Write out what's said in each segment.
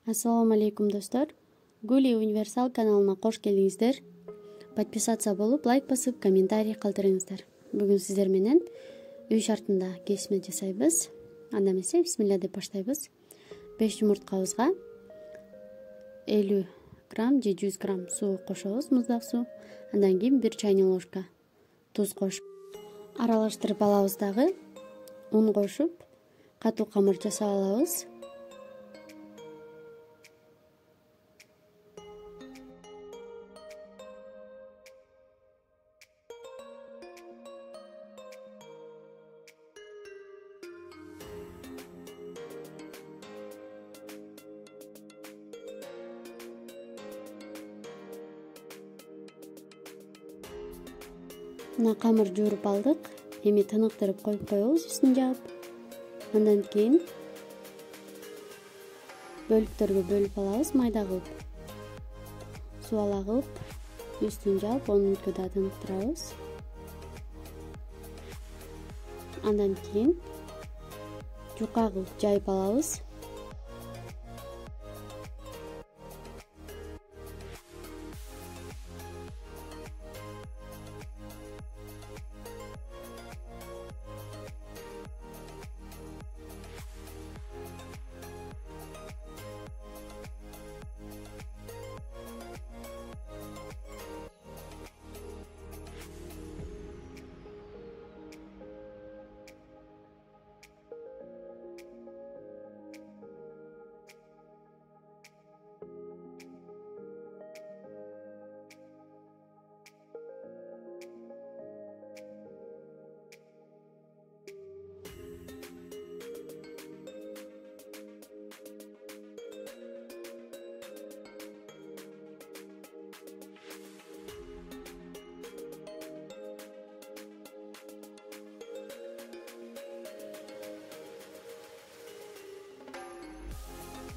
Ассаламу алейкум достор. Гули Универсал каналына кош келиңиздер. Подписаться болуп, лайк басып, комментарий калтырыңыздар. Бүгүн сиздер менен үй шартында кесме жасайбыз. Анда эмесе бисмилля деп баштайбыз. 5 жумурткабызга 50 грамм же 100 грамм суу кошобуз, муздак суу. Андан кийин 1 чайный ложка туз кошуп аралаштырып алабыз дагы. Un кошуп катуу камыр жасап алабыз. Мына камыр жууруп алдык. Эми тыныктырып коюп коебуз үстүн жаап. Андан кийин бөлүктөргө бөлүп алабыз майда кылып. Суала кылып үстүн жаап 10 мүнөткө да тыныктырабыз. Андан кийин жука кылып жайып алабыз.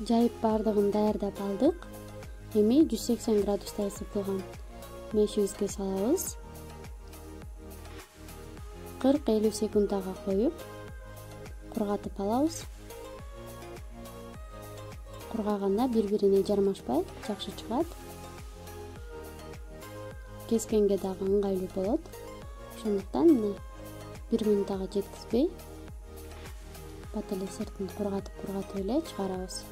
Жайып бардыгын даярдап алдык. Эми 180 градуста ысытылган мешибизге салабыз. 40-50 секундага коюп кургатып алабыз. Кургаганда бири-бирине жармашпай жакшы чыгат. Кескенге дагы ыңгайлуу болот. Ошондуктан мына 1 минутага жеткизбей бат эле сыртын кургатып эле чыгарабыз.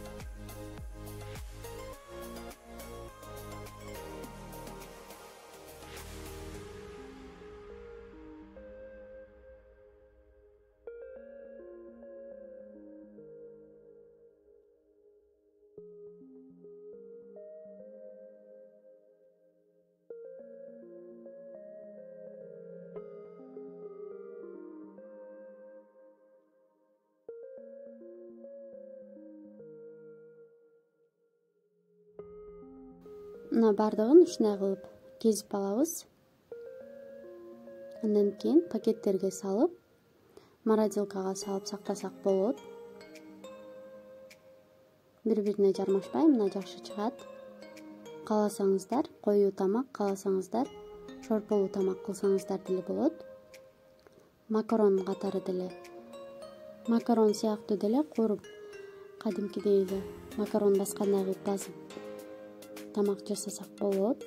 Мына бардыгын ушундай кылып кезип алабыз. Андан кийин пакеттерге салып, морозилкага салып сактасак болот. Бири-бирине жармашпай мына жакшы чыгат. Кааласаңыздар коюу тамак, кааласаңыздар шорполуу тамак кылсаңыздар деле болот. Макарон катары деле, макарон сыяктуу деле кууруп, кадимкидей эле макарон баскандай кылып басып тамак жасасак болот.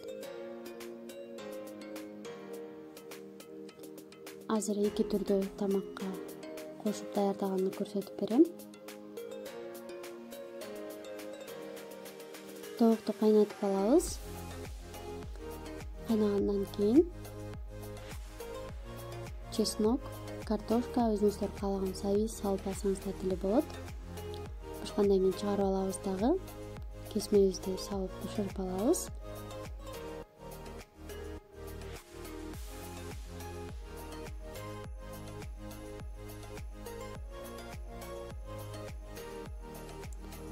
Азыр 2 түрдө тамакка кошуп даярдаганды көрсөтүп берем. Тоокту кайнатып алабыз. Кайнагандан кийин чеснок, картошка, өзүңүздөр каалаган сабиз салып алсаңыздар деле болот. Бышкандан кийин чыгарып алабыз дагы. Кесмебизди салып бышырып алабыз.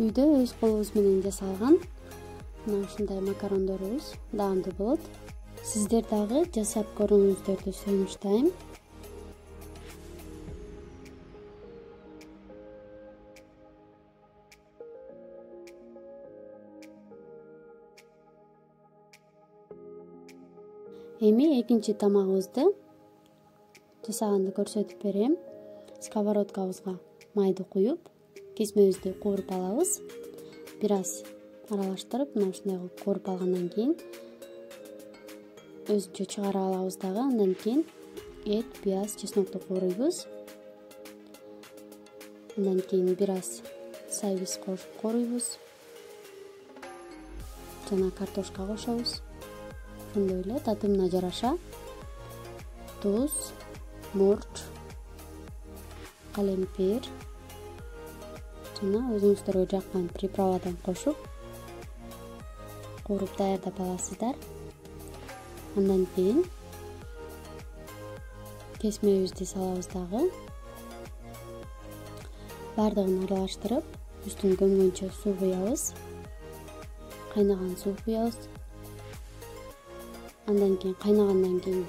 Үйдө өз колубуз менен жасалган мына ушундай макарондорубуз даамдуу болот. Сиздер дагы жасап көрүңүздөрдү сунуштайм. Эми экинчи тамагыбызды жасаганды көрсөтүп берем. Сковородкабызга майды куюп, кесмебизди кууруп алабыз. бир аз аралаштырып мына ушундай кылып кооруп алгандан кийин өзүнчө чыгарып алабыз дагы. Андан кийин эт, пияз, чеснокту кооруйбуз. Андан кийин бир аз сайбиз кошуп кооруйбуз. Жана картошка кошобуз. Ошондой эле татымына жараша туз, мурч, калемпир жана өзүңүздөргө жаккан приправадан кошуп кооруп даярдап аласыздар. Андан кийин кесмебизди салабыз дагы. Бардыгын аралаштырып, үстүн көмгөнчө суу куябыз. Кайнаган суу куябыз. Андан кийин кайнагандан кийин